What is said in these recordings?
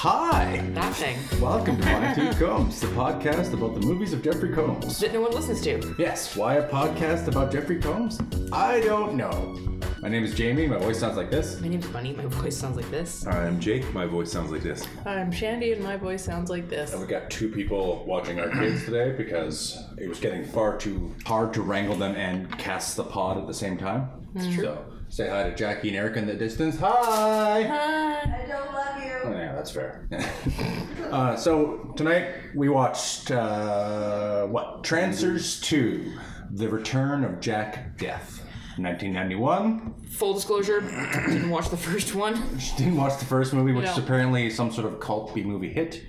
Hi! That thing. Welcome to Why Two Combs, the podcast about the movies of Jeffrey Combs. That no one listens to. Yes, why a podcast about Jeffrey Combs? I don't know. My name is Jamie, my voice sounds like this. My name's Bunny, my voice sounds like this. I'm Jake, my voice sounds like this. I'm Shandy, and my voice sounds like this. And we got two people watching our kids today because it was getting far too hard to wrangle them and cast the pod at the same time. It's true. So, say hi to Jackie and Eric in the distance. Hi! Hi! I don't love you. Oh, yeah, that's fair. So tonight we watched Trancers 2: The Return of Jack Death, 1991. Full disclosure, didn't watch the first one. She didn't watch the first movie, which is No. apparently some sort of cult B movie hit.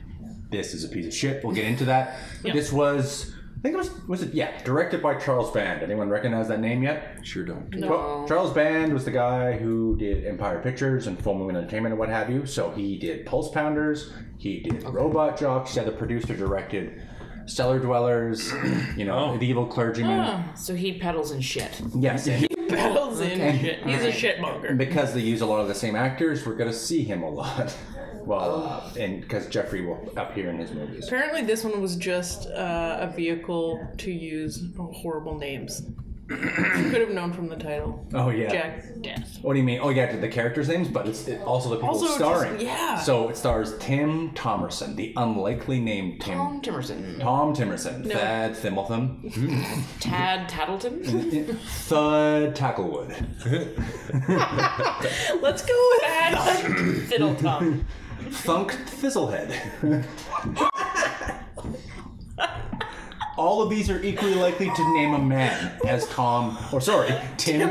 This is a piece of shit. We'll get into that. Yep. This was, I think it was directed by Charles Band. Anyone recognize that name yet? Sure don't. No. Well, Charles Band was the guy who did Empire Pictures and Full Moon Entertainment and what have you. So he did Pulse Pounders, he did Robot Jocks, he had the producer directed Cellar Dwellers, The Evil Clergyman. So he peddles in shit. Yes, Battles in shit. He's a shitmonger. and because they use a lot of the same actors, we're going to see him a lot. Well, and because Jeffrey will appear in his movies. Apparently, this one was just a vehicle to use horrible names. You could have known from the title. Oh, yeah. Jack Death. What do you mean? Oh, yeah, the characters' names, but it's also the people Also, starring. just- yeah. So it stars Tim Thomerson, the unlikely named Tom Timerson. Tom Timerson, Thad Thimbleton, Tad Tattleton. Thud Tacklewood, Let's go with that. Fiddle Tom. Thunk Fizzlehead. All of these are equally likely to name a man as Tim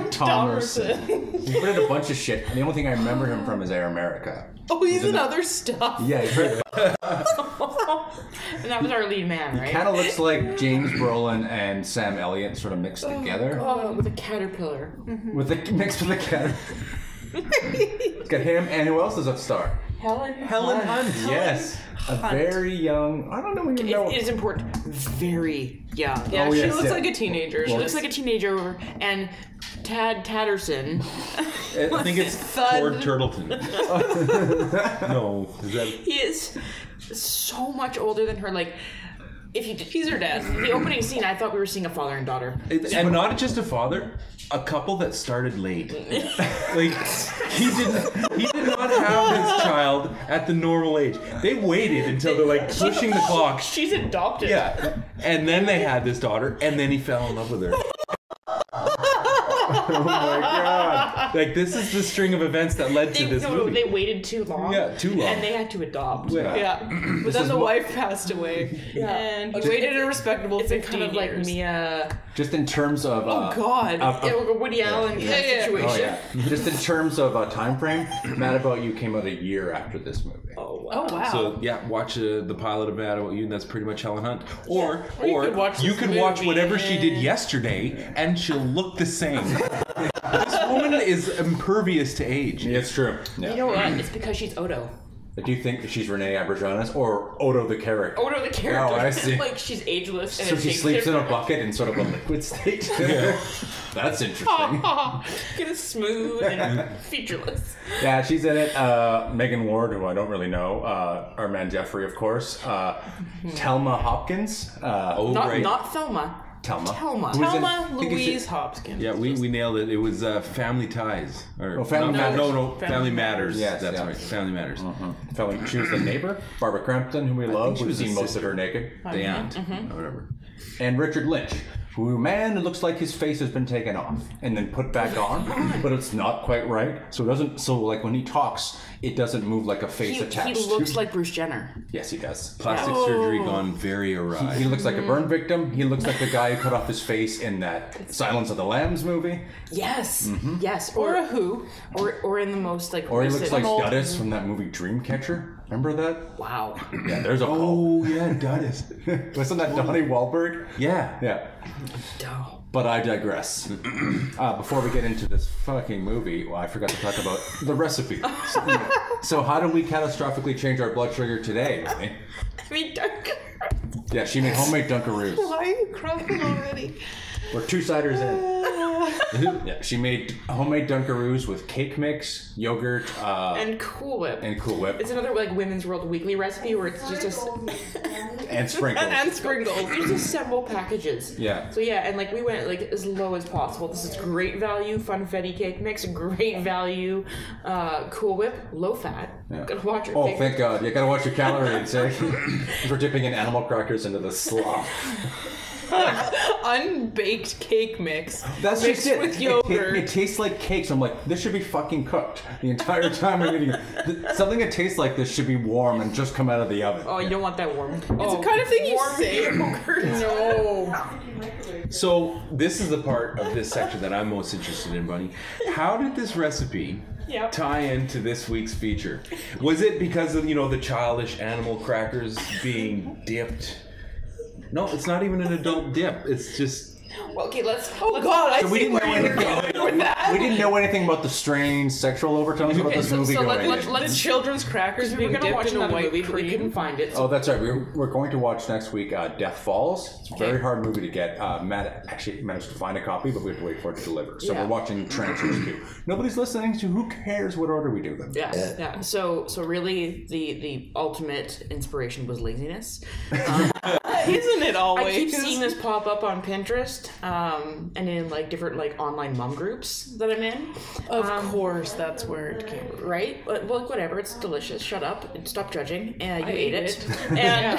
Thomerson. He's been in a bunch of shit. The only thing I remember him from is Air America. Oh, he's in other stuff. Yeah, he's And that was our lead man, right? kind of looks like James Brolin and Sam Elliott sort of mixed together. Oh, with a caterpillar. With the mixed with the cat. It's got him, and who else is a star? Helen Hunt. Yes, a very young. I don't even know. It is important. Very young. Yeah, Oh, she yes, looks yeah. like a teenager. She looks like a teenager, and Tad Tatterson. I think it's Ford Turtleton. No, is that... He is so much older than her. Like, He's her dad. the opening scene, I thought we were seeing a father and daughter. And not just a father, a couple that started late. Like, he did not have his child at the normal age. They waited until they're like pushing the clock. She's adopted. Yeah. And then they had this daughter, and then he fell in love with her. Oh my god! Like, this is the string of events that led to this movie. They waited too long. Yeah, too long. And they had to adopt. Yeah. But then the wife passed away. Yeah. And he waited a respectable It's 15 kind of like years. Mia. Just in terms of Oh, God. Woody Allen kind of Yeah. situation. Oh yeah. Just in terms of time frame, Mad About You came out a year after this movie. Oh, wow. Oh, wow. So yeah, watch the pilot of Mad About You, and that's pretty much Helen Hunt. Or you could watch you this could watch movie whatever she did and- yesterday, and she'll look the same. This woman is impervious to age. Yeah, it's true. Yeah. You know what? It's because she's Odo. Do you think that she's Renee Aberjonis or Odo the character? Odo the character. Oh, I see. Like, she's ageless. And So it she takes sleeps in him- a bucket in sort of a liquid state. That's interesting. Get it smooth and featureless. Yeah, she's in it. Megan Ward, who I don't really know. Our man Jeffrey, of course. Telma Hopkins. Not Thelma. Telma. Telma. Who is in- Thelma I think it's- Louise Hopkins. Yeah, we nailed it. It was Family Ties. Or, Family Matters. No, Family Matters. Yes, That's yeah. right. Family Matters. She was the neighbor. Barbara Crampton, who we love. she We've was the seen most of sister. her naked. The aunt. Or whatever. And Richard Lynch, who, man, it looks like his face has been taken off and then put back on, but it's not quite right. So it doesn't. So like when he talks, it doesn't move like a face He attached. looks to. like Bruce Jenner. Yes, he does. Plastic surgery gone very awry. He looks like a burn victim. He looks like the guy who cut off his face in that Silence of the Lambs movie. Yes. Yes. Or a who. Or in the most like. Or he looks like recent- Duddis from that movie Dreamcatcher. Remember that? Wow. Yeah, there's a. Oh, yeah, Duddis. Wasn't that Donnie Wahlberg? Yeah. Yeah. Oh. But I digress. Before we get into this fucking movie, well, I forgot to talk about the recipe. So how do we catastrophically change our blood sugar today, Bonnie? I mean, Yeah, she made homemade Dunkaroos. Why are you crying already? We're 2 ciders in. Yeah, she made homemade Dunkaroos with cake mix, yogurt, And Cool Whip. and Cool Whip, It's another like Women's World Weekly recipe where it's just and sprinkles. And sprinkles. you just assemble packages. Yeah. So yeah, and like we went like as low as possible. This is great value, funfetti cake mix, great value, Cool Whip, low fat. Yeah. Gotta watch your Oh, cake. thank God. You gotta watch your calories, eh? We're dipping in animal crackers into the slop. Unbaked cake mix. That's mixed just it. with yogurt. It tastes like cake, so I'm like, this should be fucking cooked the entire time I'm eating it. Something that tastes like this should be warm and just come out of the oven. Oh, you don't want that warm. It's the kind of thing you say. No. So this is the part of this section that I'm most interested in, Bunny. How did this recipe Yep. tie into this week's feature? Was it because of, the childish animal crackers being dipped? No, it's not even an adult dip. It's just... Okay, let's. Oh God, I So we see didn't where know you're anything. going with that. We didn't know anything about the strange sexual overtones about this movie going in. Let's children's crackers We being were gonna watch dipped in a another white movie, but we couldn't cream. find it. Oh, that's right. We're going to watch next week Death Falls. It's a very hard movie to get. Matt actually managed to find a copy, but we have to wait for it to deliver. So Yeah. we're watching Trancers too. Nobody's listening, so who cares what order we do them? Yeah. So really, the ultimate inspiration was laziness. Isn't it always? I keep seeing this pop up on Pinterest, and in like different like online mum groups that I'm in. Of course, that's where it came from. Right? Well, whatever. It's delicious. Shut up and stop judging. You ate it. Yeah,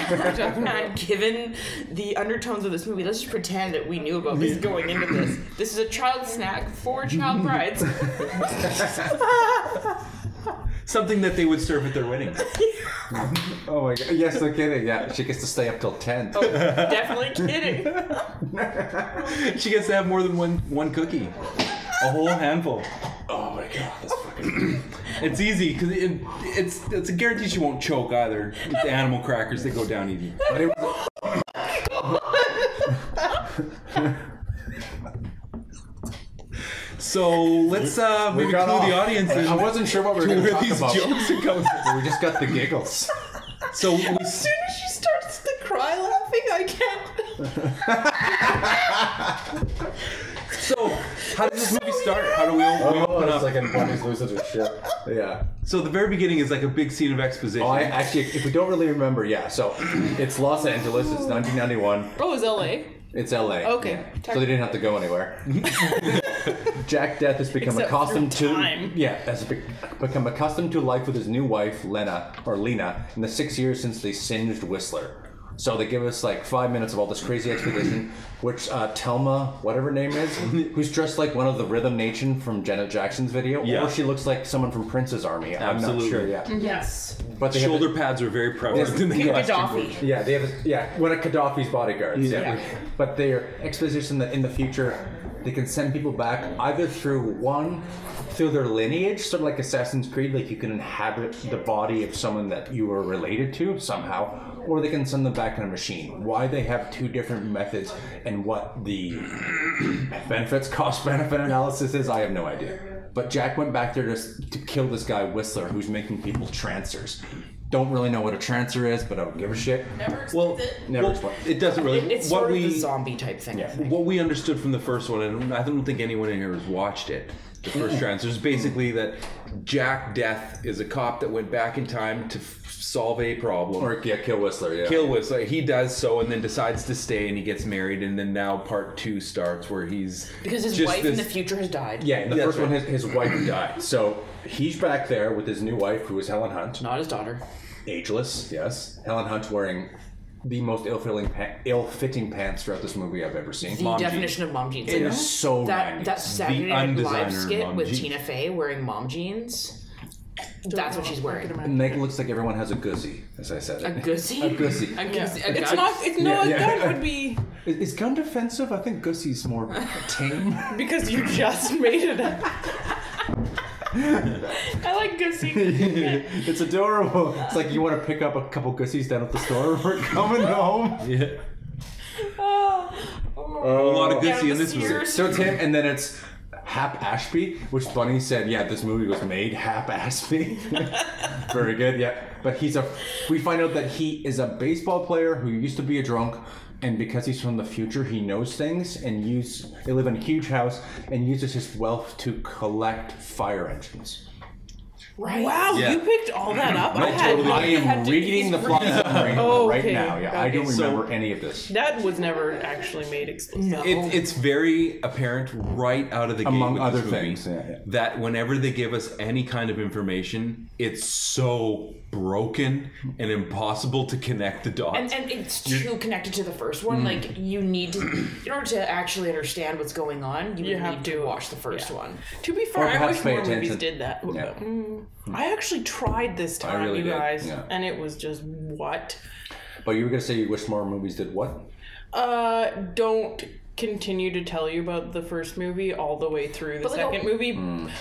And given the undertones of this movie, let's just pretend that we knew about this going into this. This is a child snack for child brides. Something that they would serve at their wedding. Oh my God! Yes, no kidding. Yeah, she gets to stay up till 10. Oh, definitely kidding. She gets to have more than one cookie. A whole handful. Oh my God! That's fucking. It's easy because it's a guarantee she won't choke either. The animal crackers, they go down easy. But it was, So let's maybe got clue off. the audience in I wasn't sure what we were to going to where talk these about. jokes are coming. We just got the giggles. So we, As soon as she starts to cry laughing, I can't. so how does this movie start? How do we open up? like in Bunny's losing her shit. Yeah. So the very beginning is like a big scene of exposition. Oh, actually, if we don't really remember, yeah. So it's Los Angeles. It's 1991. Oh, it's LA. It's LA. Okay. Yeah. So they didn't have to go anywhere. Jack Death has become Except accustomed through to time. become accustomed to life with his new wife Lena in the 6 years since they singed Whistler. So they give us like 5 minutes of all this crazy expedition, which Telma, whatever her name is, who's dressed like one of the Rhythm Nation from Janet Jackson's video, Yeah. or she looks like someone from Prince's army. Absolutely. I'm not sure. Yeah. Yes. But they Shoulder pads are very prevalent in the Yeah. costume. Gaddafi. Yeah, they have. One of Gaddafi's bodyguards. Yeah. Yeah. But their exposition that in the future they can send people back either through their lineage, sort of like Assassin's Creed, like you can inhabit the body of someone that you were related to somehow, or they can send them back in a machine. Why they have two different methods and what the benefits cost benefit analysis is, I have no idea. But Jack went back there to kill this guy Whistler, who's making people trancers. Don't really know what a trancer is, but I don't give a shit. Well, Never well, explained. it doesn't really. It's what sort of we the zombie type thing. I think. what we understood from the first one, and I don't think anyone in here has watched it. The first Trancers is basically that Jack Death is a cop that went back in time to solve a problem. Or kill Whistler, yeah. Kill Whistler. He does so and then decides to stay and he gets married, and then now part 2 starts where he's Because his just wife this- in the future has died. Yeah, in the That's first one, right. his wife died. So he's back there with his new wife, who is Helen Hunt. Not his daughter. Ageless, yes. Helen Hunt wearing the most ill-fitting pants throughout this movie I've ever seen. The Mom definition of mom jeans. It Like, is so that 90s. Saturday Night Live undesigner skit mom with jeans. Tina Fey wearing mom jeans. That's what she's wearing. And Megan looks like everyone has a gussie, as I said. A gussie? A gussie. A gussie. A It's gun? not. It's no. Yeah, A yeah. gun would be Is gun defensive? I think gussie's more tame. because you just made it up. I like gussie. It's adorable. It's like you want to pick up a couple gussies down at the store when we're coming home. Yeah. Oh. A lot of Yeah, Gussy in the this movie. Sears. So it's him, and then it's Hap Ashby, which Bunny said, yeah, this movie was made Hap Ashby. Very good, yeah. But we find out that he is a baseball player who used to be a drunk, and because he's from the future, he knows things and they live in a huge house and uses his wealth to collect fire engines. Right. Wow, Yeah. you picked all that up. No, totally. I am reading the plot summary right okay. now. Yeah, I Okay. don't remember any of this. That was never actually made explicit. No. It's very apparent right out of the gate Among with other this movie things, yeah. that whenever they give us any kind of information, it's so broken and impossible to connect the dots. And it's too connected to the first one. Like, you need to, in order to actually understand what's going on, you have need to watch the first one. To be fair, Or I perhaps wish pay more attention. movies did that. Yeah. I actually tried this time, really you did, guys, yeah. and it was just what? But you were going to say you wish more movies did what? Don't continue to tell you about the first movie all the way through the But, like, second movie.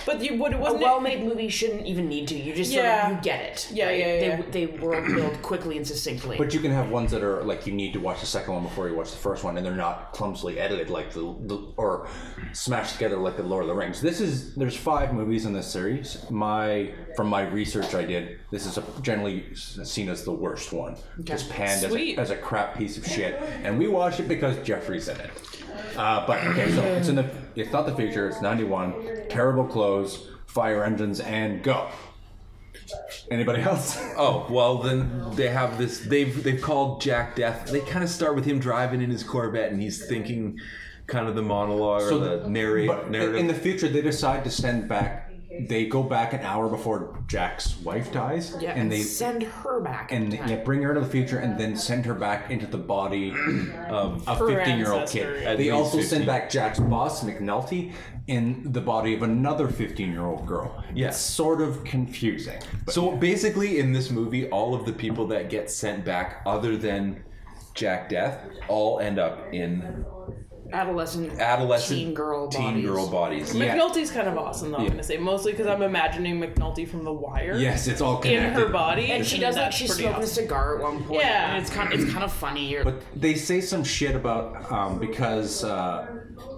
But what it A wasn't. well-made movie shouldn't even need to. You just sort Yeah. of, you get it. Yeah, right? yeah. They world build quickly and succinctly. But you can have ones that are like you need to watch the second one before you watch the first one, and they're not clumsily edited like or smashed together like the Lord of the Rings. There's 5 movies in this series. From my research I did, this is generally seen as the worst one. Just panned Sweet. as a crap piece of shit, and we watched it because Jeffrey's in it. But okay, so it's not the future. It's 91. Terrible clothes, fire engines, and go. Anybody else? Oh, well, then they have this. They've called Jack Death. They kind of start with him driving in his Corvette, and he's thinking kind of the monologue or the narrative. In the future, they decide to send back. They go back an hour before Jack's wife dies, yeah, and they send her back. and they bring her to the future, and then send her back into the body of a Her 15-year-old ancestor, kid. yeah. They At also least send 15. back Jack's boss, McNulty, in the body of another 15-year-old girl. Yeah. It's sort of confusing. But So basically, in this movie, all of the people that get sent back, other than Jack Death, all end up in adolescent teen girl bodies. Yeah. McNulty's kind of awesome, though, I'm going to say. Mostly because I'm imagining McNulty from The Wire. yes, it's all In connected. her body. And she does like that's she's pretty smoking a awesome. cigar at one point. Yeah. And it's kind of funny. But they say some shit about because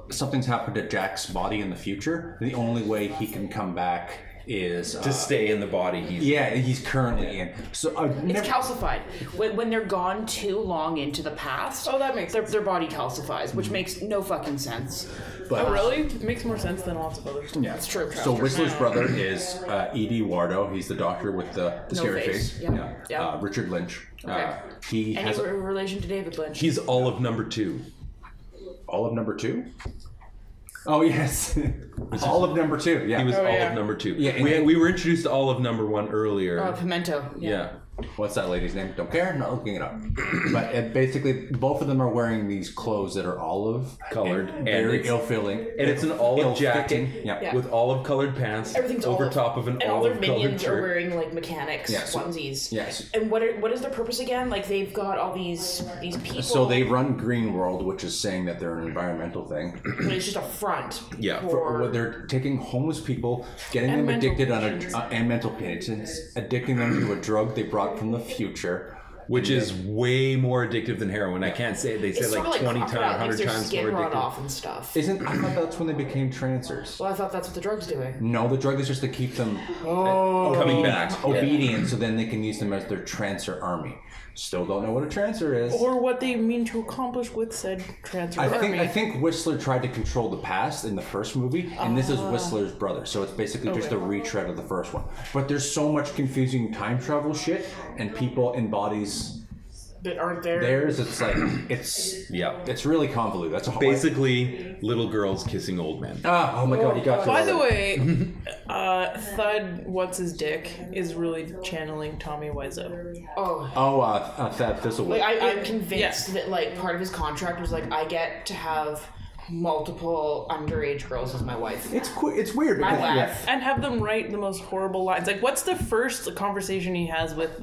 something's happened to Jack's body in the future. The only way he can come back is To stay in the body he's currently in. So It's calcified. When they're gone too long into the past, Oh, that makes their body calcifies, which makes no fucking sense. but, Oh, really? It makes more sense than lots of other stuff. Yeah, It's true. So Whistler's brother is E.D. Wardo. He's the doctor with the scary face. face. Yep. Yeah. Richard Lynch. Okay. He Any has relation to David Lynch? He's all of number 2. all of number 2. Oh yes, all of number 2. Yeah. He was all yeah. of number 2. Yeah, and- we were introduced to all of number 1 earlier. Pimento. yeah. What's that lady's name? Don't care. Not looking it up. But basically, both of them are wearing these clothes that are olive Colored, and and very it's- ill-feeling. And it's an olive jacket Ill-fitting. Yeah. Yeah. with olive colored pants Everything's over olive. top of an and all their olive colored minions are shirt. wearing like mechanics Yeah, so- onesies. Yes. And what is their purpose again? Like they've got all these people. So they run Green World, which is saying that they're an environmental thing. But it's just a front. Yeah. For, They're taking homeless people, getting And them mental addicted patients. and mental patients, addicting them to a drug they brought from the future. Which is way more addictive than heroin. I can't say it. They say it's like sort of 20 like times, crocodile, 100 makes their times skin more rot addictive. off and stuff. I thought that's when they became Trancers. Well, I thought that's what the drug's doing. No, the drug is just to keep them Coming back. obedient, so then they can use them as their Trancer army. Still don't know what a Trancer is. Or what they mean to accomplish with said transfer I think Whistler tried to control the past in the first movie, and this is Whistler's brother, so it's basically just a retread of the first one. But there's so much confusing time travel shit, and people in bodies That aren't there. theirs. It's like it's really convoluted. That's a hard. Basically, little girls kissing old men. Oh my god, you got to. By the way, Thud, what's his dick, is really channeling Tommy Wiseau. Thad Thistlewood. Like I'm convinced that like part of his contract was like I get to have multiple underage girls as my wife. It's weird. My because- wife. And have them write the most horrible lines. Like, what's the first conversation he has with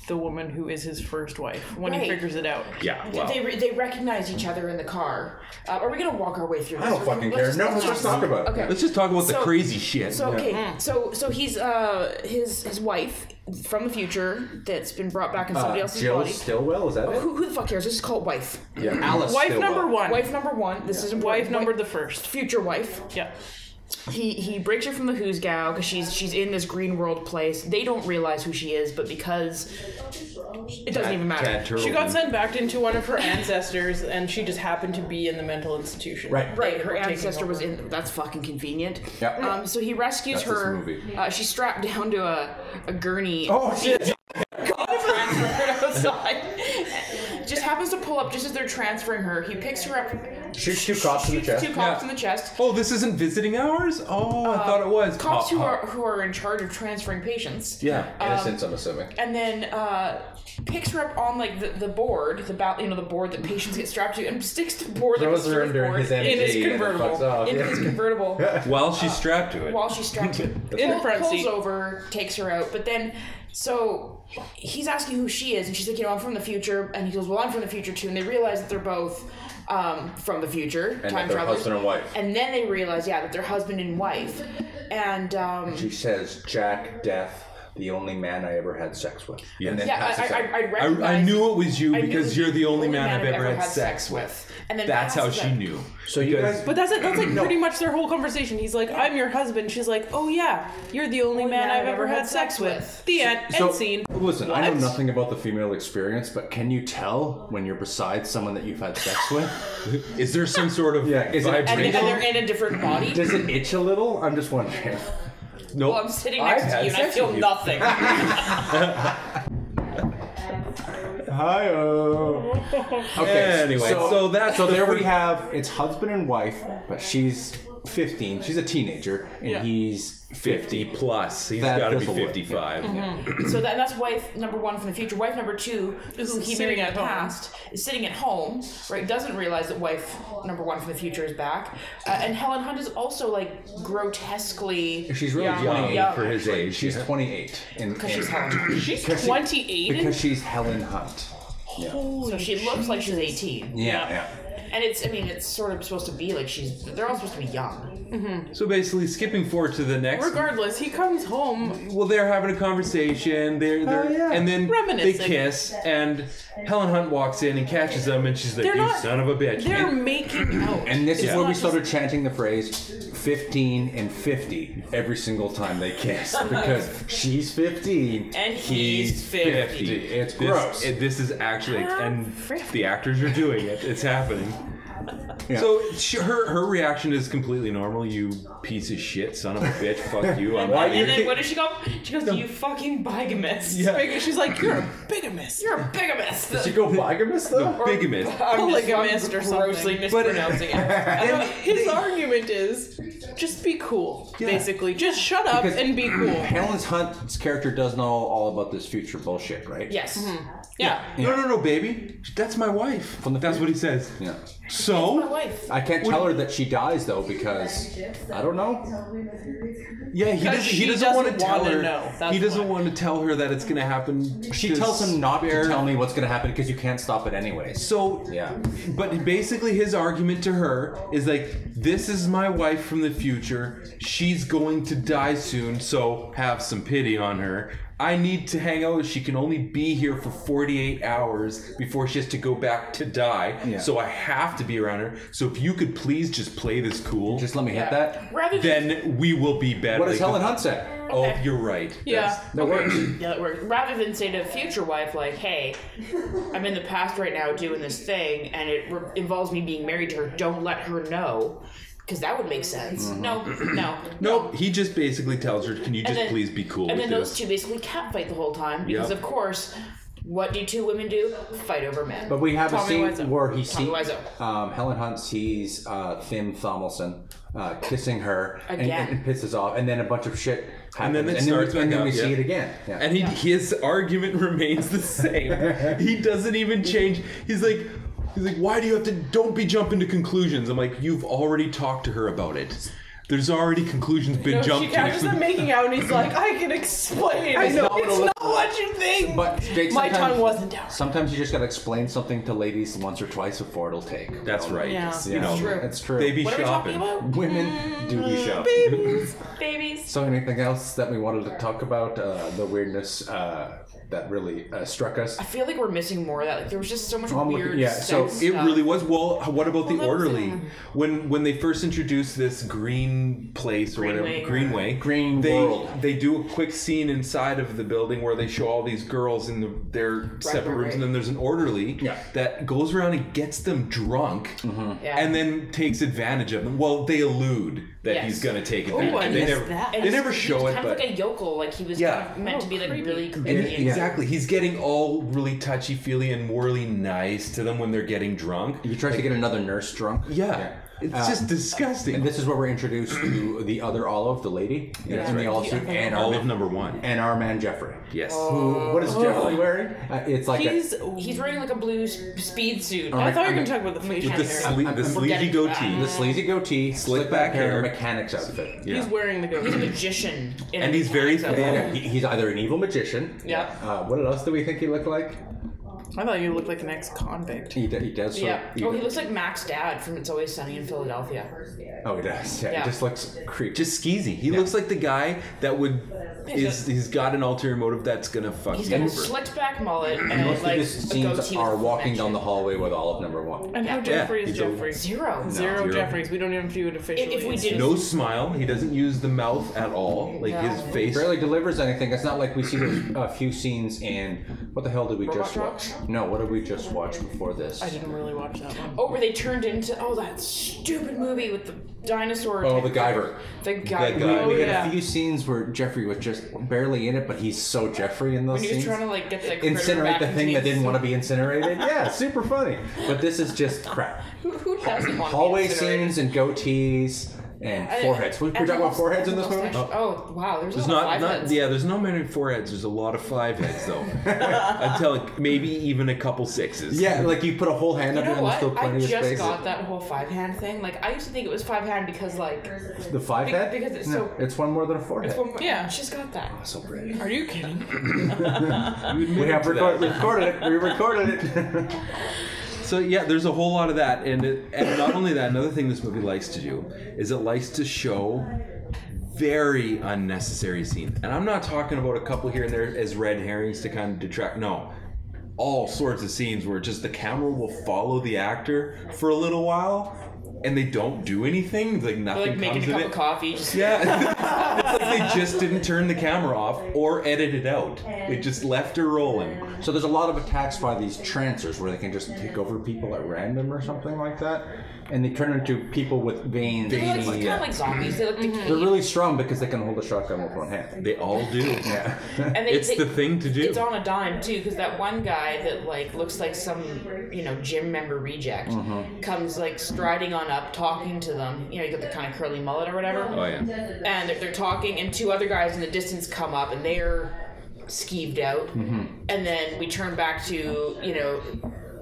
the woman who is his first wife when he Right. figures it out? Yeah, well. They recognize each other in the car. Are we gonna walk our way through this? I don't fucking care. No, let's just talk about it. Okay. Let's just talk about the So- crazy shit. So okay, so he's his wife from the future that's been brought back in somebody else's Jill body. Stillwell, is that it? Who the fuck cares? This is called wife. Yeah, Alice Wife Stillwell. number one. Wife number one. This is Wife number the first. future wife. Yeah. he breaks her from the Hoosgow because she's in this green world place. They don't realize who she is, but because it doesn't even matter. She got sent back into one of her ancestors, and she just happened to be in the mental institution. Right. Right, her ancestor was in. That's fucking convenient. Yeah. So he rescues That's her. this movie. She's strapped down to a gurney. Oh shit! Transferred outside. Just happens to pull up just as they're transferring her. He picks her up. Shoots 2 cops in the chest. 2 cops in the chest. Oh, this isn't visiting hours? Oh, I thought it was. Cops who are in charge of transferring patients. Yeah, innocents, I'm assuming. And then picks her up on like the board, the board that patients get strapped to, and sticks the board Throws like a her under surfboard his in his MG and it convertible. fucks off, Into yeah. his convertible. While she's strapped to it. While she's strapped to it. In the front Pulls seat. over, takes her out, but then so he's asking who she is, and she's like, I'm from the future, and he goes, well, I'm from the future too, and they realize that they're both from the future, And time they're travelers. husband and wife. And then they realize, that they're husband and wife, and She says, Jack, death, the only man I ever had sex with. Yeah. And then yeah, passes out. I recognize. I knew it was you I knew because you're the only man I've ever had sex with. And then That's how passes she out. knew. So you guys... But that's like pretty much their whole conversation. He's like, I'm your husband. She's like, oh yeah, you're the only man I've ever had sex with. The end. End scene. Listen, I know What? nothing about the female experience, but can you tell when you're beside someone that you've had sex with? Is there some sort of Is it, And vibration? they're in a different body. does it itch a little? I'm just wondering. Nope. Well, I'm sitting next I've to had you and I sex feel with you. nothing. Hi-oh. Okay, Anyway, so that's so the there we first- have, it's husband and wife, but she's 15, she's a teenager, and Yeah. he's 50 plus. He's That got to be this'll work, 55. So that's wife number 1 from the future. Wife number 2, Is who he sitting married in at the home. past, is sitting at home, right? Doesn't realize that wife number 1 from the future is back. And Helen Hunt is also like grotesquely. She's really young. young Young. for his age. She's 28. Because she's Helen Hunt. She's Because she- 28. Because she's Helen Hunt. Yeah. Holy So she looks like she's 18. Yeah. And it's sort of supposed to be like they're all supposed to be young. So basically, skipping forward to the next. Regardless, he comes home. Well, they're having a conversation. They're yeah. and then they Reminiscing. kiss, and Helen Hunt walks in and catches them, and she's like, They're "You not- son of a bitch!" They're And- making out. And this is Yeah. where we started chanting the phrase 15 and 50 every single time they kiss. Because she's 15 And he's 50. It's gross. This is actually, and the actors are doing it. It's happening. Yeah. So her reaction is completely normal. You piece of shit, son of a bitch, fuck you. I'm And then what does she go? She goes, "You fucking bigamist. She's like, you're a bigamist. You're a bigamist." Did she go bigamist though? bigamist. Polygamist or grossly something. mispronouncing it. His argument is, just be cool, basically. Just shut up Because- and be cool. Helen Hunt's character does know all about this future bullshit, right? Yes. Yeah. No, baby. That's my wife. That's what he says. Yeah. My So, wife. I can't tell her that she dies though because I don't know. yeah, Because he she doesn't want to doesn't tell wanna her. know. That's He doesn't why. want to tell her that it's going to happen. She tells him not to tell me what's gonna happen because you can't stop it anyways. So, Yeah. but basically his argument to her is like, this is my wife from the future. She's going to die soon, so have some pity on her. I need to hang out. She can only be here for 48 hours before she has to go back to die. Yeah. So I have to be around her. So if you could please just play this cool, Just let me hit that. Rather than then we will be better. What does Helen Hunt say? Oh, Okay. you're right. Yeah. That works. yeah, that works. Rather than say to a future wife like, "Hey, I'm in the past right now doing this thing, and it involves me being married to her. Don't let her know." Because that would make sense. No. No, he just basically tells her, can you just And then- please be cool And with then this? those two basically catfight the whole time because, Yep. of course, what do 2 women do? Fight over men. But we have a Tommy scene Wiseau. where he Tommy sees Wiseau. Helen Hunt sees Tim Thommelson kissing her Again. and pisses off, and then a bunch of shit happens, then it starts and back then we up, see yeah. it again. Yeah. And his argument remains the same. He doesn't even change. He's like, why do you have to? Don't be jumping to conclusions. I'm like, you've already talked to her about it. There's already conclusions been She jumped catches to. them making out, and he's like, I can explain. I know. It's not what you think. But Jake, My sometimes- tongue wasn't down. Sometimes you just gotta explain something to ladies once or twice before it'll take. That's right. Yeah. You know, True. It's true. they be What are we talking shopping. about? Women do be shopping. Babies. So anything else that we wanted to talk about? The weirdness. that really struck us. I feel like we're missing more of that. Like there was just so much weird. so sex It stuff. really was. Well, what about the that was orderly? When they first introduced this green place or whatever, Greenway. Green they world. they do a quick scene inside of the building where they show all these girls in their separate rooms, and then there's an orderly that goes around and gets them drunk, and then takes advantage of them. Well, they allude that he's going to take advantage. I they missed never that. they never He show was it, kind of but like a yokel. Like he was kind of meant to be like really and creepy. exactly, he's getting all really touchy-feely and morally nice to them when they're getting drunk. He tries to get another nurse drunk. It's just disgusting. And this is where we're introduced to the other Olive, the lady in the all suit, and our Olive number one, and our man Jeffrey. Yes. What is Jeffrey wearing? It's like He's wearing like a blue speed suit. I thought you were going to talk about the facial with hair. the sleazy goatee. the sleazy goatee, slick back hair, mechanic's outfit. Yeah. He's wearing the He's a goatee. magician. In And a he's very mechanics outfit. He's either an evil magician. Yeah. What else do we think he looked like? I thought you looked like an ex-convict. He does. Yeah. Oh, he looks like Mac's dad from It's Always Sunny in Philadelphia. Oh, he does. Yeah. Yeah. He just looks creepy. Just skeezy. He looks like the guy that would he's got an ulterior motive that's gonna fuck He's you got a over. slicked back mullet and Most like of a his scenes goatee are with walking down the mention. hallway with Olive number one. And how Jeffrey is he's a- Jeffrey? Zero. Zero Jeffreys. We don't even do it officially. If we did No smile. He doesn't use the mouth at all. Like his He face. barely delivers anything. It's not like we see those few scenes in what the hell did we just watch? No, what did we just watch before this? I didn't really watch that one. Oh, where they turned into that stupid movie with the dinosaur. Oh, the Guyver. The guy. That guy. We had yeah. a few scenes where Jeffrey was just barely in it, but he's so Jeffrey in those When he was scenes. trying to like get the critter Incinerate back the into thing that his- didn't want to be incinerated. Yeah, super funny. But this is just crap. Who doesn't want to be Hallway incinerated? scenes and goatees and foreheads. We're talking about foreheads in this movie? Oh wow, there's There's a lot of not, five not heads. yeah. There's not many 4 heads. There's a lot of 5 heads though. Until maybe even a couple 6s. Yeah, like you put a whole hand You up know and there's what? still I plenty of just space. got that whole 5-hand thing. Like I used to think it was 5-hand because like The 5 head? because it's No, so- it's one more than a 4 head. Yeah. I just got that. So brilliant. Are you kidding? We have recorded it. We recorded it. So yeah, there's a whole lot of that, and not only that, another thing this movie likes to do is it likes to show very unnecessary scenes, and I'm not talking about a couple here and there as red herrings to kind of detract. No, all sorts of scenes where just the camera will follow the actor for a little while, and they don't do anything. Like Or, nothing like making comes a of cup it. of coffee. Just Yeah, it's like they just didn't turn the camera off or edit it out. They just left her rolling. So there's a lot of attacks by these trancers where they can just take over people at random or something like that. And they turn into people with veins. they're like, kind of like zombies. They look the They're really strong because they can hold a shotgun with one hand. They all do. Yeah. And they, It's the thing to do. It's on a dime too, because that one guy that like looks like some gym member reject comes like striding on up, talking to them. You know, you got the kind of curly mullet or whatever. Oh yeah. And they're talking, and 2 other guys in the distance come up, and they're skeeved out. And then we turn back to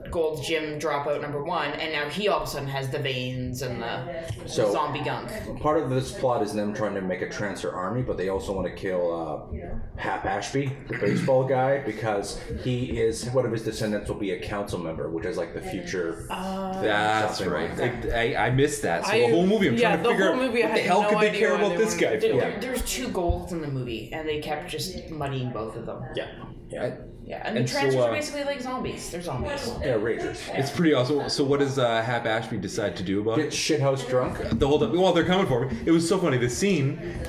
Gold Gym dropout number 1, and now he all of a sudden has the veins and the So- zombie gunk. Part of this plot is them trying to make a Trancer army, but they also want to kill Hap Ashby, the baseball guy, because he is, one of his descendants will be a council member, which is like the future. That's Something right. like I missed that. So the whole movie, I'm trying to figure out what the hell could they care about this guy for? There's 2 golds in the movie, and they kept just muddying both of them. Yeah. Yeah, and the And so, Trancers are basically like zombies. They're zombies. Yeah, Ragers. It's pretty awesome. So what does Hap Ashby decide to do about Get it? shithouse drunk. The whole time, well, they're coming for me. It was so funny. The scene,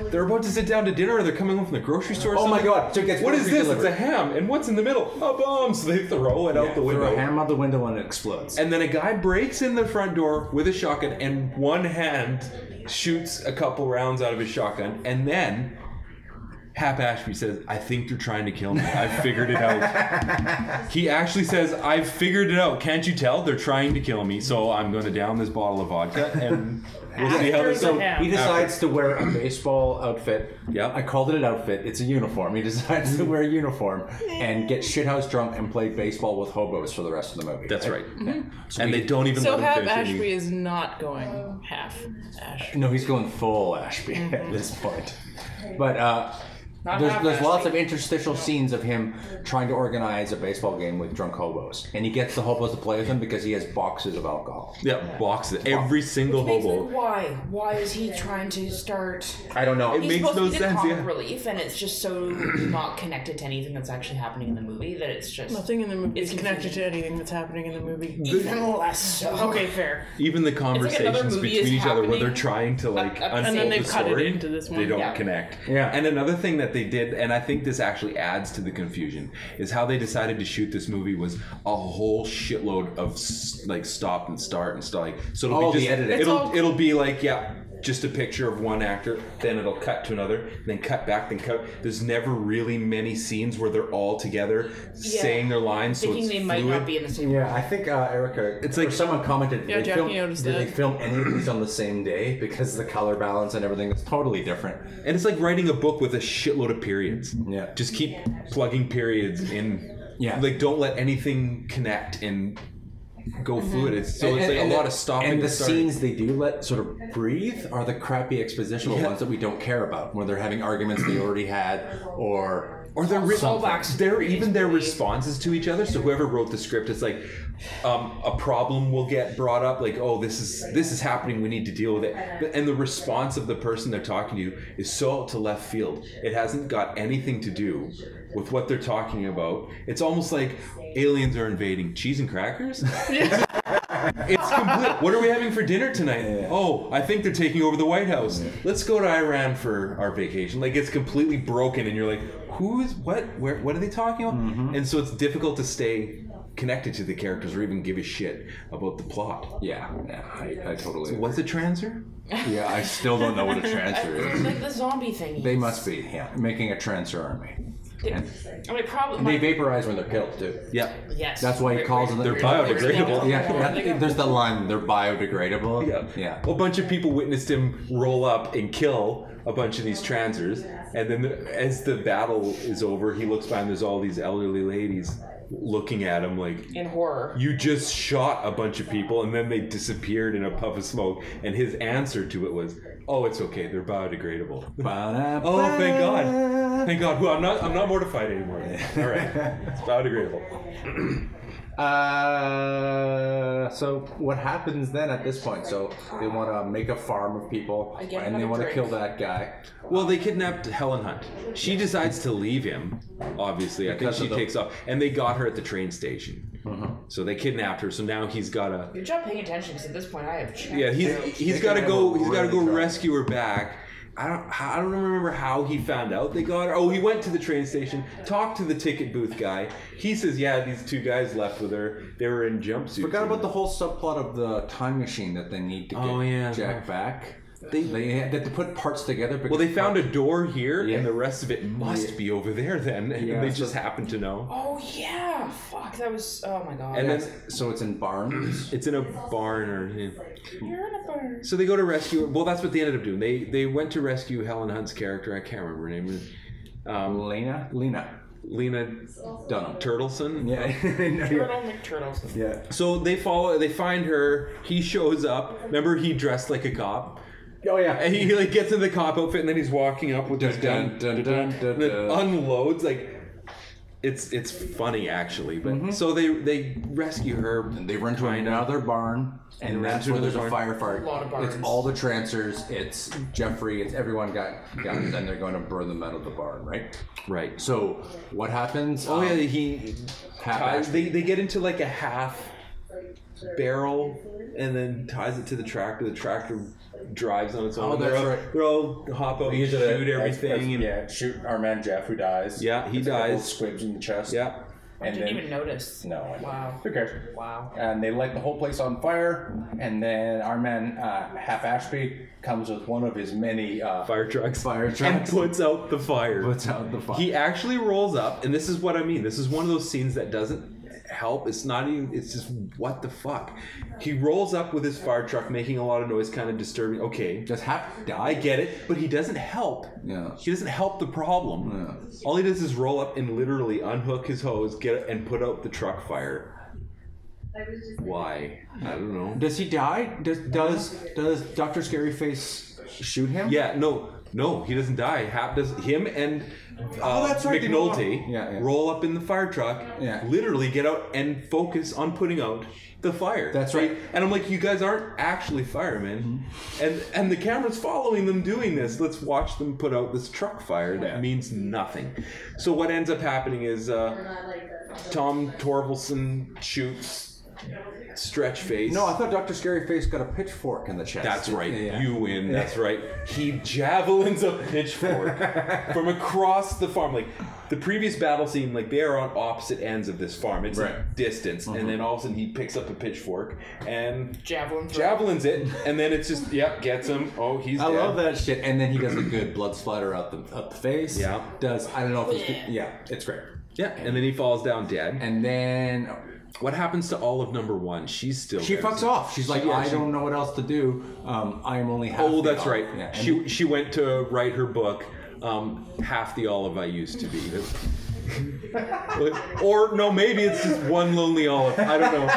they're about to sit down to dinner, or they're coming home from the grocery store. Or Oh my something. god. So it gets What is grocery this? delivered. It's a ham. And what's in the middle? A bomb. So they throw it out the Throw window. a ham out the window and it explodes. And then a guy breaks in the front door with a shotgun, and one hand shoots a couple rounds out of his shotgun, and then Hap Ashby says, "I think they're trying to kill me. I've figured it out." He actually says, "I've figured it out. Can't you tell? They're trying to kill me. So I'm going to down this bottle of vodka, and we'll see how this After goes." the ham. He decides to wear a baseball outfit. Yep. I called it an outfit. It's a uniform. He decides to wear a uniform and get shithouse drunk and play baseball with hobos for the rest of the movie. That's right. So And they don't even So let him Hap finish any- Ashby is not going half Ash. No, he's going full Ashby at this point. But There's lots of interstitial scenes of him trying to organize a baseball game with drunk hobos, and he gets the hobos to play with him because he has boxes of alcohol. Yeah, boxes. Every single hobo. Why? Why is he trying to start? I don't know. It makes no supposed to be the sense. comic Yeah. relief, and it's just so not connected to anything that's actually happening in the movie that it's just Nothing in the movie It's is connected to anything that's happening in the movie. even less so. Okay, fair. Even the another conversations movie between is each other where they're happening, trying to like and unfold then they've the cut it story, into this one. they don't Yeah. connect. Yeah. And another thing that they did, and I think this actually adds to the confusion, is how they decided to shoot this movie was a whole shitload of like stop and start and stuff. Like, so it'll be the just editing. it'll be like just a picture of one actor, then it'll cut to another, then cut back, then cut. There's never really many scenes where they're all together saying their lines, so Thinking it's they fluid. might not be in the same. Yeah, I think Erica. It's like- someone commented. Yeah, they Jackie film, noticed did that. they film any of these on the same day because the color balance and everything is totally different. And it's like writing a book with a shitload of periods. Yeah. Just keep plugging periods in. Yeah. Like, don't let anything connect and go fluid. It's like a lot of stopping And the starting. scenes they do let sort of breathe are the crappy expositional ones that we don't care about, where they're having arguments they already had, or Or Callbacks. their responses to each other. So whoever wrote the script, it's like a problem will get brought up, like, oh, this is happening, we need to deal with it. And the response of the person they're talking to is so out to left field. It hasn't got anything to do with what they're talking about. It's almost like aliens are invading. Cheese and crackers? It's complete. What are we having for dinner tonight? Oh, I think they're taking over the White House. Let's go to Iran for our vacation. Like, it's completely broken, and you're like, who is what? Where? What are they talking about? And so it's difficult to stay connected to the characters or even give a shit about the plot. I totally. Was it Trancer? Yeah, I still don't know what a transfer It's is. like the zombie thing. They must be, making a transfer army. I mean, probably. They vaporize when they're killed too. Yeah. Yes. That's why he calls them. They're biodegradable. Yeah, there's the line. They're biodegradable. Yeah. A bunch of people witnessed him roll up and kill a bunch of these Trancers, and then as the battle is over, he looks by and there's all these elderly ladies looking at him like, in horror. you just shot a bunch of people and then they disappeared in a puff of smoke, and his answer to it was, oh, it's okay, they're biodegradable. Oh, thank God. Well, I'm not mortified anymore. All right, it's biodegradable. So what happens then at this point? So they want to make a farm of people, Again, and they another want to drink. kill that guy. Well, they kidnapped Helen Hunt. She decides to leave him, obviously. I think Because she of the- takes off. And they got her at the train station. So they kidnapped her. So now he's got to... Good job paying attention, because at this point I have. Yeah, he's got to go. He's got to go rescue her back. I don't remember how he found out they got her. Oh, he went to the train station, talked to the ticket booth guy. He says, yeah, these two guys left with her. They were in jumpsuits. Forgot about the whole subplot of the time machine that they need to get Jack back. They had to put parts together. Well, they found a door here, Yeah. and the rest of it must be over there then. And Yeah, they so- just happen to know. Oh yeah, fuck, that was. Oh my god. And then So it's in barns. it's in a barn or... You're in a barn. So they go to rescue her. Well, that's what they ended up doing. They went to rescue Helen Hunt's character. I can't remember her name. Lena Lena Dunham. Turtleson. Yeah. Turtle McTurtles. Yeah. So they find her. He shows up. Remember, he dressed like a cop. Oh yeah. And he like gets in the cop outfit, and then he's walking up with his gun, Dun, dun, dun, dun, and it dun. unloads. Like, it's funny actually. But so they rescue her. And they run to another barn, and that's where there's a firefight. A lot of barns. It's all the Trancers. It's Jeffrey. It's everyone got guns, and they're going to burn them out of the barn, right? Right. So what happens? Oh yeah, he ties. They get into like a half barrel, and then ties it to the tractor. The tractor drives on its own. Oh, that's right. They're all hop out, and shoot everything. And shoot our man Jeff, who dies. Yeah, he Gets a couple dies. Squibs in the chest. Yeah. I And didn't then, even notice. no. Wow. Who cares? Wow. And they light the whole place on fire, and then our man Hap Ashby comes with one of his many Fire trucks. Fire And trucks. puts out the fire. Puts out the fire. He actually rolls up, and this is what I mean. This is one of those scenes that doesn't help. It's not even, it's just, what the fuck? He rolls up with his fire truck, making a lot of noise, kind of disturbing. Okay. Does Hap die? I get it, but he doesn't help. Yeah. He doesn't help the problem. Yeah. All he does is roll up and literally unhook his hose, get it, and put out the truck fire. Why? I don't know. Does he die? Does Dr. Scaryface shoot him? Yeah, no. No, he doesn't die. Hap does. Him and that's right, McNulty roll up in the fire truck. Yeah. Literally get out and focus on putting out the fire. That's right. And I'm like, you guys aren't actually firemen, and the camera's following them doing this. Let's watch them put out this truck fire that means nothing. So what ends up happening is Tom Torvalson shoots Stretch Face. No, I thought Dr. Scary Face got a pitchfork in the chest. That's right. Yeah. You win. That's right. He javelins a pitchfork from across the farm. Like the previous battle scene, like they are on opposite ends of this farm. It's like distance, and then all of a sudden he picks up a pitchfork and javelins it, and then it's just gets him. Oh, he's dead. I love that shit. And then he does a good blood splatter up the face. Yeah. I don't know if it's great. Yeah, and then he falls down dead. And then what happens to Olive number 1? She fucks off. She's like, I don't know what else to do. I am only half. Oh, that's right. Yeah. She went to write her book, Half the Olive I Used to Be. Or no, maybe it's just one lonely olive. I don't know.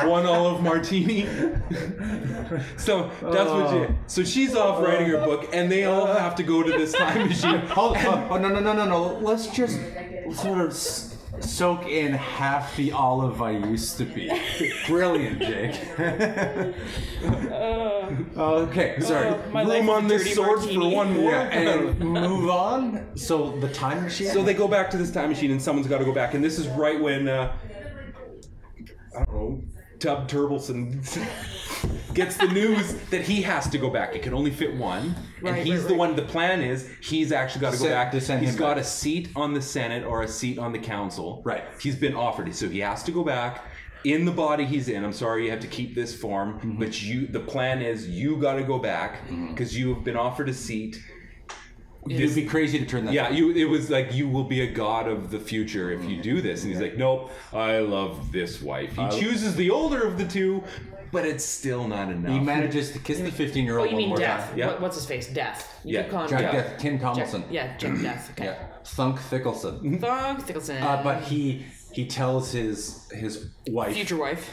One olive martini. So that's what she. So she's off writing her book, and they all have to go to this time machine. No. Let's just sort of soak in half the olive I used to be. Brilliant, Jake. Okay, sorry. Room on this sword for one more. And move on. So the time machine. So they go back to this time machine, and someone's got to go back. And this is right when I don't know, Tub Turtleson gets the news that he has to go back. It can only fit one, and he's the one. The plan is he's actually got to go back. He's got a seat on the Senate or a seat on the council. Right. He's been offered, so he has to go back. In the body he's in, I'm sorry you have to keep this form, but the plan is you got to go back because you have been offered a seat. It'd be crazy to turn that down. It was like, you will be a god of the future if you do this. And he's like, nope, I love this wife. He chooses the older of the two, but it's still not enough. He manages to kiss the 15-year-old you one mean more Death? time. Yeah. What's his face? Death. You could call him Jack Death. Tim Tomlinson. Jack Death. Okay. Yeah. Thunk Thickelson. Thunk Thickelson. But he tells his wife, future wife,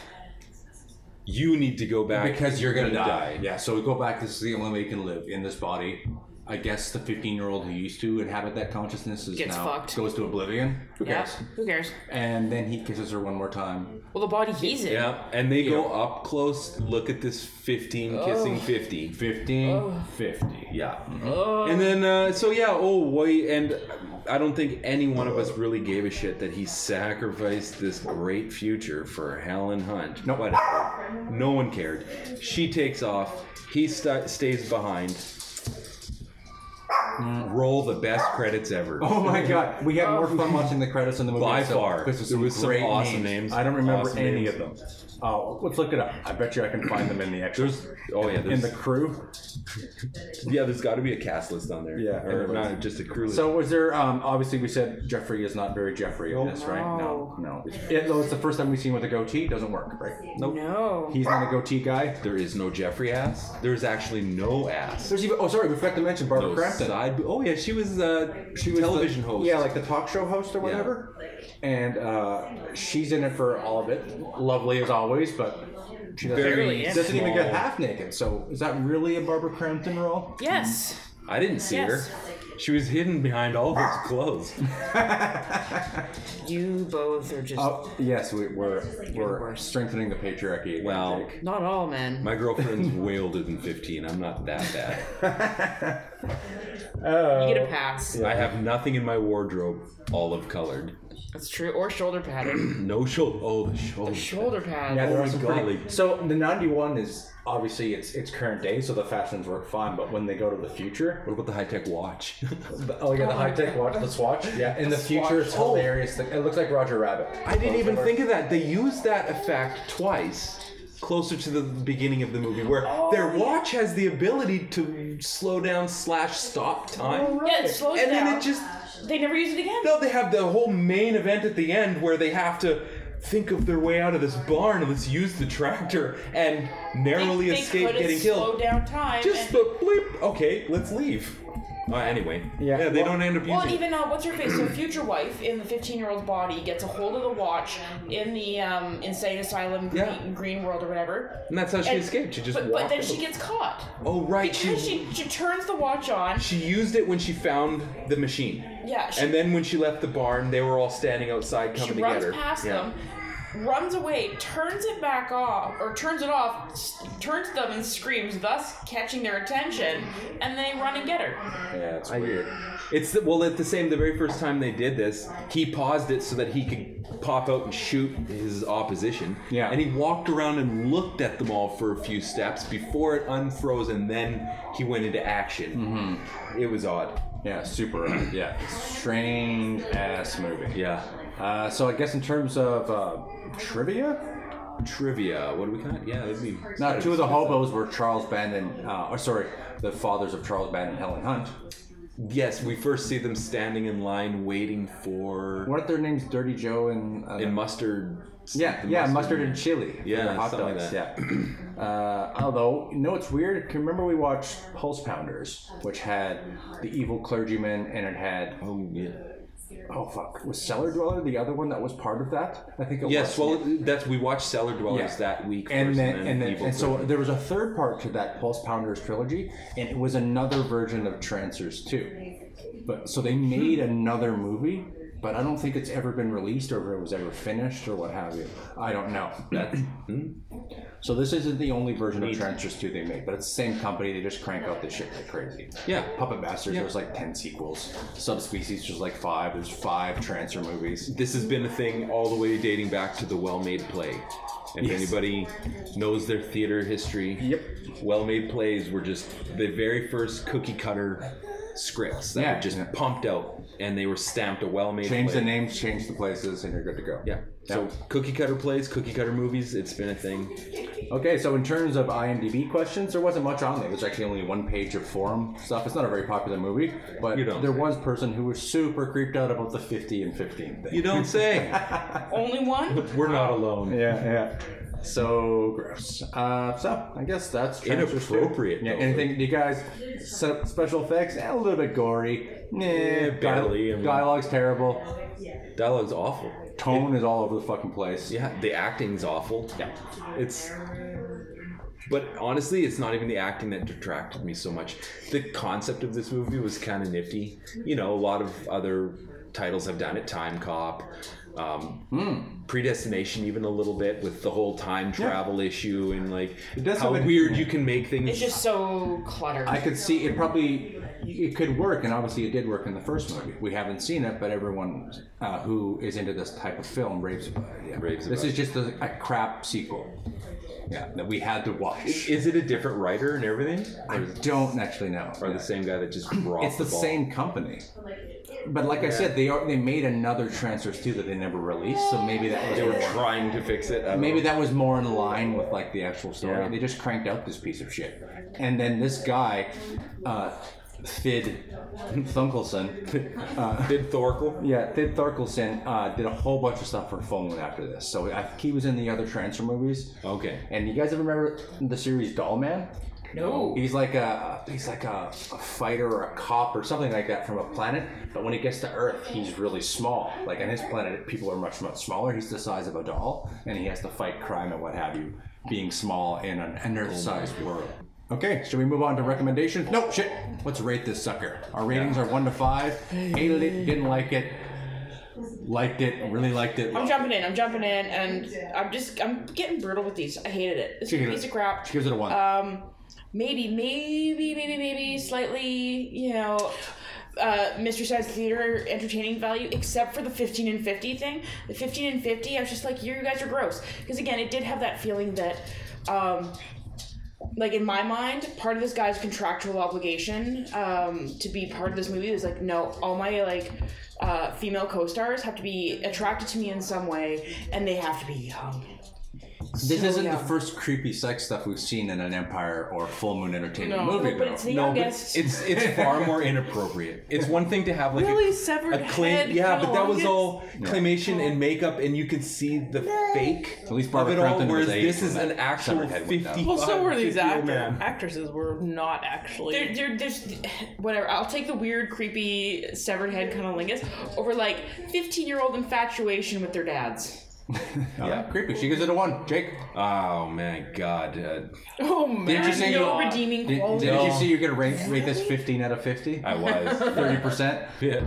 you need to go back because you're gonna die. Yeah. So we go back. This is the only way you can live in this body. I guess the 15-year-old who used to inhabit that consciousness gets now fucked. Goes to oblivion. Who cares? Who cares? And then he kisses her one more time. Well, the body he's in. Yeah, and they go up close. Look at this 15 kissing 50. 15, 50. Yeah. And then, and I don't think any one of us really gave a shit that he sacrificed this great future for Helen Hunt. No. Whatever. No one cared. She takes off. He stays behind. Roll the best credits ever. Oh my god, we had more fun watching the credits in the movie. By far. There was some awesome names. I don't remember Awesome any names. of them. Oh, let's look it up. I bet you I can find them in the extras. In the crew. Yeah, there's got to be a cast list on there. Yeah, or anyways. not just a crew list. So was there? Obviously, we said Jeffrey is not very Jeffrey in this, right? No. Though it's the first time we've seen with a goatee. It doesn't work, right? Nope. No. He's not a goatee guy. There is no Jeffrey ass. There's actually no ass. There's even. Oh, sorry, we forgot to mention Barbara Crampton. Oh yeah, she was television host. Yeah, like the talk show host or whatever. Yeah. And she's in it for all of it. Lovely as always, but she doesn't even get half naked. So is that really a Barbara Crampton role? Yes. I didn't see her. She was hidden behind all those clothes. You both are just. Yes, we're strengthening the patriarchy. Well, not all men. My girlfriend's way older than 15. I'm not that bad. You get a pass. Yeah. I have nothing in my wardrobe olive colored. That's true. Or shoulder padding. No shoulder. Oh, the shoulder. The shoulder pad. Yeah, oh my God. So the 91 is obviously it's current day, so the fashions work fine. But when they go to the future, what about the high tech watch? The high tech watch, the Swatch. Yeah, in the future, it's hilarious. It looks like Roger Rabbit. I didn't even think of that. They used that effect twice. Closer to the beginning of the movie, where their watch has the ability to slow down / stop time. Yeah, it slows down. And then it just... They never use it again. No, they have the whole main event at the end where they have to think of their way out of this barn and let's use the tractor and narrowly escape getting killed. Slow down time. Just the bleep. Okay, let's leave. Anyway. Yeah. They don't end up Well, using even what's her face? So future wife in the 15-year-old's body gets a hold of the watch in the insane asylum, green world or whatever. And that's how she escaped. She just walked But then out. she gets caught. Oh, right. Because she turns the watch on. She used it when she found the machine. Yeah. And then when she left the barn, they were all standing outside coming to get her. She runs past them, runs away, turns it back off, or turns it off, turns to them and screams, thus catching their attention, and they run and get her. Yeah, it's weird. It's at the very first time they did this, he paused it so that he could pop out and shoot his opposition. Yeah. And he walked around and looked at them all for a few steps before it unfroze, and then he went into action. Mm-hmm. It was odd. Yeah, super odd. Yeah, strange ass movie. Yeah. So I guess in terms of trivia, what do we got? Yeah, that'd be. now two of the hobos were Charles Band and the fathers of Charles Band and Helen Hunt. Yes, we first see them standing in line waiting for. What are their names? Dirty Joe and in mustard. Mustard and chili. Yeah, hot something dogs. like that. Yeah. Although, it's weird. Can you remember we watched Pulse Pounders, which had the evil clergyman, and it had oh fuck, was Cellar Dweller the other one that was part of that? I think it was. Yes, well, we watched Cellar Dwellers that week, and first, then so there was a third part to that Pulse Pounders trilogy, and it was another version of Trancers too. But so they made another movie, but I don't think it's ever been released or if it was ever finished or what have you. I don't know. So this isn't the only version of Trancers 2 they made, but it's the same company. They just crank out this shit like crazy. Yeah. Puppet Masters, there's like 10 sequels. Subspecies, there's like 5. There's 5 Trancer movies. This has been a thing all the way dating back to the Well-Made Play. If anybody knows their theater history, Well-Made Plays were just the very first cookie cutter scripts that were just pumped out, and they were stamped a well-made Change play. the names, change the places, and you're good to go. Yeah. So cookie cutter plays, cookie cutter movies, it's been a thing. Okay, so in terms of IMDb questions, there wasn't much on there. There's actually only one page of forum stuff. It's not a very popular movie, but there was a person who was super creeped out about the 50 and 15 thing. You don't say. Only one? We're not alone. Yeah. So gross. So I guess that's inappropriate. Yeah. Anything? Do you guys set up special effects? A little bit gory. Barely. Dialogue's terrible. Dialogue's awful. Tone is all over the fucking place. Yeah, the acting's awful. Yeah. But honestly, it's not even the acting that detracted me so much. The concept of this movie was kind of nifty. A lot of other titles have done it. Time Cop. Predestination even a little bit with the whole time travel issue and how weird you can make things. It's just so cluttered. I could see it could work, and obviously it did work in the first movie. We haven't seen it, but everyone who is into this type of film raves about it. Yeah. This is just a crap sequel. Yeah, that we had to watch. Is it a different writer and everything? I don't actually know. Or the same guy that just dropped It's the same company. But like I said, they made another Trancers 2 that they never released, so maybe that was they were trying to fix it. Maybe that was more in line with the actual story. Yeah. They just cranked out this piece of shit. And then this guy, Thid Thunkelson. Thid Thorkel? Yeah, Thid Thorkelson did a whole bunch of stuff for phone after this. So I think he was in the other Trancer movies. Okay. And you guys ever remember the series Doll Man? No. He's like a fighter or a cop or something like that from a planet, but when he gets to Earth, he's really small. Like on his planet, people are much, much smaller. He's the size of a doll, and he has to fight crime and what have you, being small in an Earth-sized world. Okay, should we move on to recommendations? No, shit. Let's rate this sucker. Our ratings are 1 to 5. Hated it, didn't like it. Liked it, really liked it. I'm jumping in, and I'm getting brutal with these. I hated it. It's a piece of crap. She gives it a 1. Maybe slightly, Mystery Science Theater entertaining value, except for the 15 and 50 thing. The 15 and 50, I was just like, you guys are gross. Because again, it did have that feeling that, in my mind, part of this guy's contractual obligation to be part of this movie is no, all my female co-stars have to be attracted to me in some way, and they have to be young. This isn't the first creepy sex stuff we've seen in an Empire or Full Moon Entertainment movie, but though. it's the No, but youngest. it's far more inappropriate. It's one thing to have like Really severed head, yeah, but that was kinda all claymation and makeup, and you could see the fake At least of Barbara it all. Crampton was Whereas 80 this is when an that actual severed head went down. 55. Well, so were these 50-year-old man. actresses were not actually. There's whatever. I'll take the weird, creepy, severed head cunnilingus over like 15-year-old infatuation with their dads. Yeah, creepy. She gives it a 1. Jake? Oh my god. Oh man! Did you say No you, redeeming did, quality. did you see you're going to rate this 15 out of 50? I was. 30%? Yeah.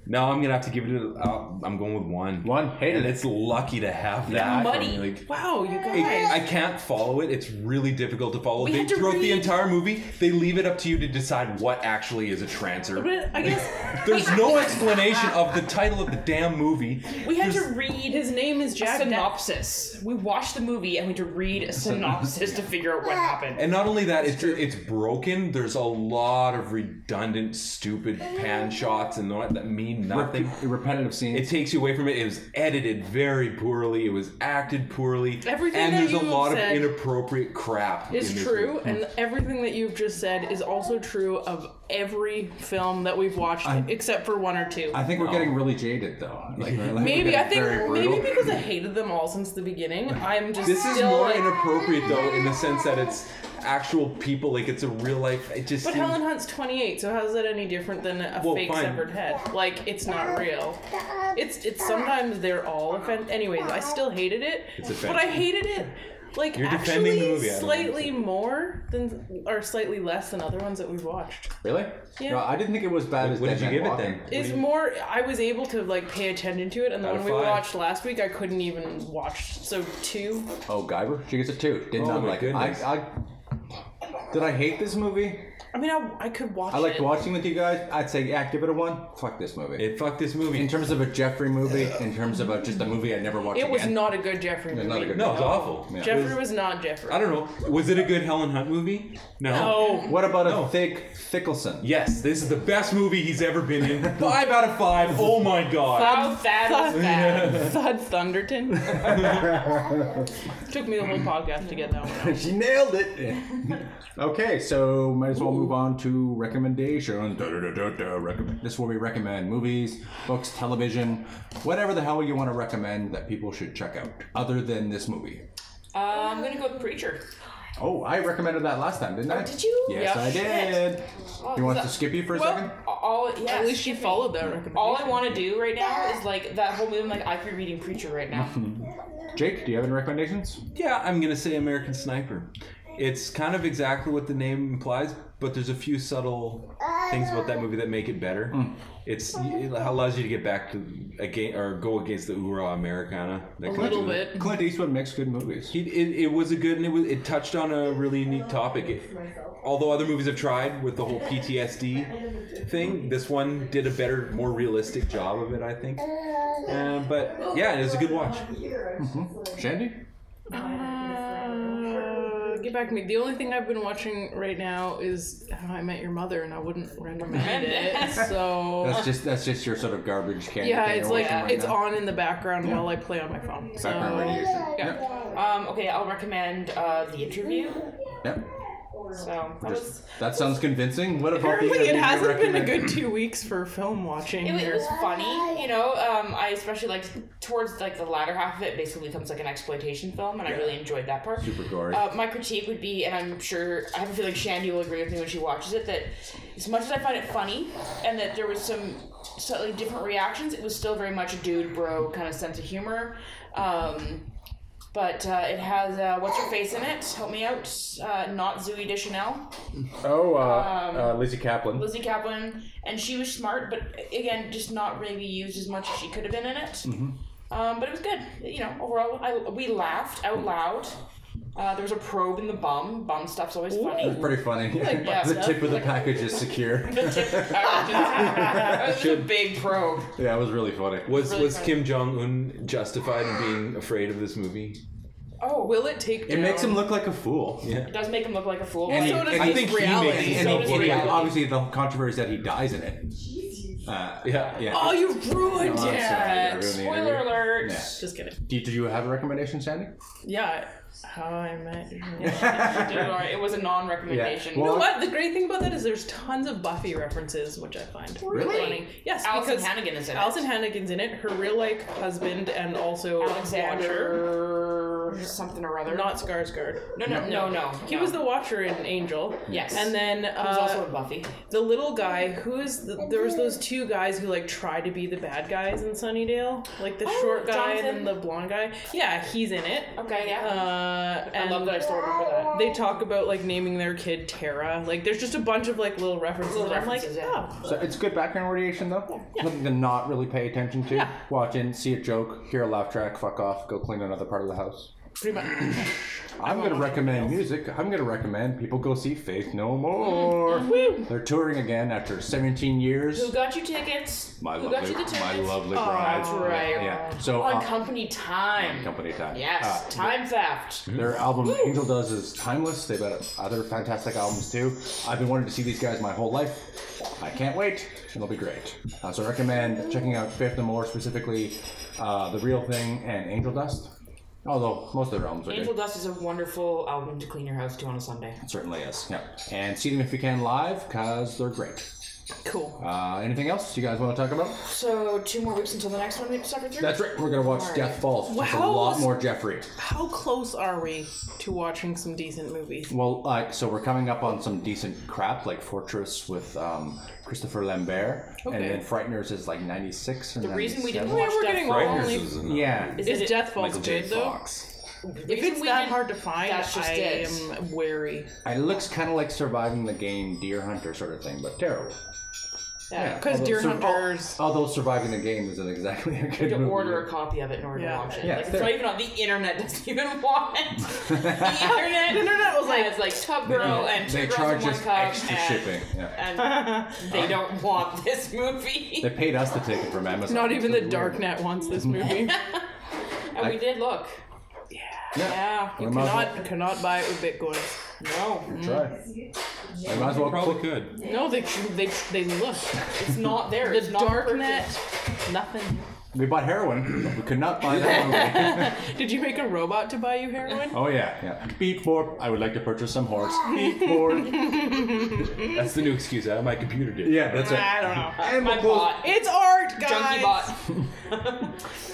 No, I'm gonna have to give it. I'm going with 1. 1? Hated And it. it's lucky to have that. muddy. Like, Wow, you guys. I can't follow it. It's really difficult to follow. We had to Throughout the read- entire movie, they leave it up to you to decide what actually is a trancer. But I guess There's no explanation of the title of the damn movie. We had to read his name is a Jack. synopsis. We watched the movie and we had to read a synopsis to figure out what happened. And not only that, it's broken. There's a lot of redundant, stupid pan shots and that mean nothing. Repetitive scenes. It takes you away from it. It was edited very poorly. It was acted poorly. Everything and that there's a you lot of said inappropriate crap. It's in this true, movie. and everything that you've just said is also true of every film that we've watched, except for 1 or 2. I think we're getting really jaded, though. Like, we're Maybe I think very maybe brutal. because I hated them all since the beginning. I'm just This is still more like, inappropriate though, in the sense that it's actual people. Like it's a real life. It just. But seems- Helen Hunt's 28, so how's that any different than a Well, fake fine. severed head? Like it's not real. It's sometimes they're all offensive. Anyways, I still hated it, It's but I offensive. hated it. Like You're defending actually the movie, I don't slightly more than or slightly less than other ones that we've watched. Really? Yeah. No, I didn't think it was bad as What Dead did you Man give it Walking. then? It's more. I was able to like pay attention to it, and the Out one of we 5. watched last week, I couldn't even watch. So 2. Oh, Guyver? She gets a 2. Did Oh not my like goodness. it. Did I hate this movie? I mean, I could watch. I liked it. watching with you guys. I'd say, yeah, give it a 1. Fuck this movie. Fuck this movie. In terms of a Jeffrey movie, in terms of just a movie I'd never watch It again. was not a good Jeffrey movie. It's not a good No, it's movie. awful. Yeah. Jeffrey was not Jeffrey. I don't know. Was it a good Helen Hunt movie? No. Oh, What about a No. thick Thickelson? Yes, this is the best movie he's ever been in. 5 out of 5. Oh my god. How bad was that? Thud Thunderton. Took me the whole podcast to get that one out. She nailed it. Okay, so might as well move on to recommendations. This is where we recommend movies, books, television, whatever the hell you want to recommend that people should check out, other than this movie. I'm gonna go with Preacher. Oh, I recommended that last time, didn't I? Did you? Yes, Yeah. I did. Oh, You want that- to skip you for a Well, second? yeah, At least she skip me. followed that recommendation. All I want to do right now is like that whole movie. I'm like, I could be reading Preacher right now. Jake, do you have any recommendations? Yeah, I'm gonna say American Sniper. It's kind of exactly what the name implies, but there's a few subtle things about that movie that make it better. It allows you to get back to go against the Ura Americana. A little bit. Clint Eastwood makes good movies. It was a good, and it touched on a really unique topic. Although other movies have tried with the whole PTSD thing, this one did a better, more realistic job of it, I think. But yeah, it was a good watch. Shandy? Get back to me. The only thing I've been watching right now is How I Met Your Mother, and I wouldn't recommend it. So That's just your sort of garbage can. yeah, thing it's you're like watching right it's now. on in the background while I play on my phone. So Background radiation. yeah. Okay, I'll recommend The Interview. Yep. So that was That sounds convincing. What about Apparently, the it you hasn't been a recommend? good 2 weeks for film watching. it was funny, you know. I especially liked towards like the latter half of it. Basically, becomes like an exploitation film, and I really enjoyed that part. Super gory. My critique would be, and I'm sure I have a feeling Shandy will agree with me when she watches it, that as much as I find it funny, and that there was some slightly different reactions, it was still very much a dude bro kind of sense of humor. But it has what's her face in it? Help me out. Not Zooey Deschanel. Lizzie Kaplan. Lizzie Kaplan, and she was smart, but again, just not really used as much as she could have been in it. But it was good. You know, overall, we laughed out loud. There was a probe in the bum. Bum stuff's always funny. Pretty funny. yeah, The stuff. tip of the package is secure. That was a big probe. Yeah, it was really funny. Was Really funny. Kim Jong-un justified in being afraid of this movie? Oh, Will it take It makes him look like a fool. Yeah. it does make him look like a fool. And but So does I think he reality. makes And So does reality. obviously the controversy is that he dies in it. Yeah. Oh, you ruined Oh, I'm it! sorry. I ruined the Spoiler interview. alert. Yeah. Just kidding. Did you have a recommendation, Sandy? Yeah, how I met. It was a non-recommendation. Yeah. You Well, know what? The great thing about that is there's tons of Buffy references, which I find Really? funny. Yes, Alison because Hannigan is in it. Alison Hannigan's in it. Her real life husband and also Watcher. Alexander something or other. Not Skarsgård. No. He was the Watcher in Angel. Yes. And then He was also in Buffy. the little guy there was those two guys who like try to be the bad guys in Sunnydale, like the short guy Jonathan. and then the blonde guy. Yeah, he's in it. Okay, yeah. I And love that I still remember that. they talk about like naming their kid Tara. Like there's just a bunch of like little references. Little and I'm like, references, yeah. oh, So it's good background radiation, though? Something to not really pay attention to. Yeah. Watch in, see a joke, hear a laugh track, fuck off, go clean another part of the house. pretty much. I'm going to recommend music. I'm going to recommend people go see Faith No More. They're touring again after 17 years. Who got you tickets? My Who got lovely, you the tickets? my lovely Oh, bride. that's right. Yeah. So On company time. company time. Yes, time theft. Their album Angel Does is timeless. They've got other fantastic albums too. I've been wanting to see these guys my whole life. I can't wait. It'll be great. So I recommend checking out Faith No More, specifically The Real Thing and Angel Dust. Although most of their albums are Angel good. Dust is a wonderful album to clean your house to on a Sunday. It certainly is. Yeah. And see them if you can live, because they're great. Cool. Anything else you guys want to talk about? So 2 more weeks until the next one we suffer through? That's right. We're going to watch Alright. Death Falls. It's a Wow. lot more Jeffrey. How close are we to watching some decent movies? Well, so we're coming up on some decent crap, like Fortress with Christopher Lambert, and Okay. then Frighteners is like 96 or The reason we 97. didn't watch we're Death getting Falls all- Frighteners is in Yeah. Is Death Falls Michael J. good though? Fox. If it's that hard to find, that's just I it. am wary. It looks kind of like surviving the game Deer Hunter sort of thing, but terrible. Yeah. Because although Deer sur- Hunters. Although surviving the game isn't exactly a good To movie. order a copy of it in order Yeah. to watch it. Yeah, Like, it's it's not there. even on the internet. Doesn't even want it. The internet was like- has like Tub Girl and They Two Girls charge in One us Cup extra and, shipping. Yeah. and they don't want this movie. They paid us to take it from Amazon. Not even It's the weird. Darknet wants this movie. And we did look. Yeah. Yeah. We might as Cannot buy it with Bitcoins. No. well try. I might as well Probably could. No, they look. It's not there. The It's not Darknet, purchased. nothing. We bought heroin, but we could not buy that movie. Did you make a robot to buy you heroin? Oh yeah. Beep board. I would like to purchase some horse. Beep board. That's the new excuse. My computer did. Yeah, that's it. I don't know. And My we'll close- bot. It's art, guys. Junkie bot.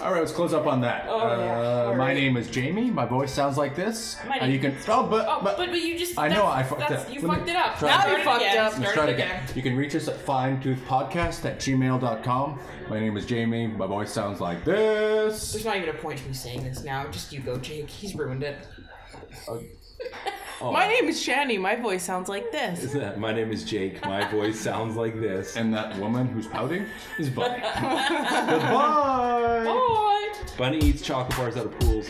All right, let's close up on that. Oh, yeah. All My right. name is Jamie. My voice sounds like this. My And you name- can. Oh, but you just. I know, that's- I fucked that's- up. You Let me fucked it up. try Now again. you fucked up. Let's try it again. You can reach us at finetoothpodcast@gmail.com. My name is Jamie. My voice sounds like this. There's not even a point to me saying this now. Just you go, Jake. He's ruined it. My name is Shandy. My voice sounds like this. My name is Jake. My voice sounds like this. And that woman who's pouting is Bunny. Goodbye. Bye. Bunny eats chocolate bars out of pools.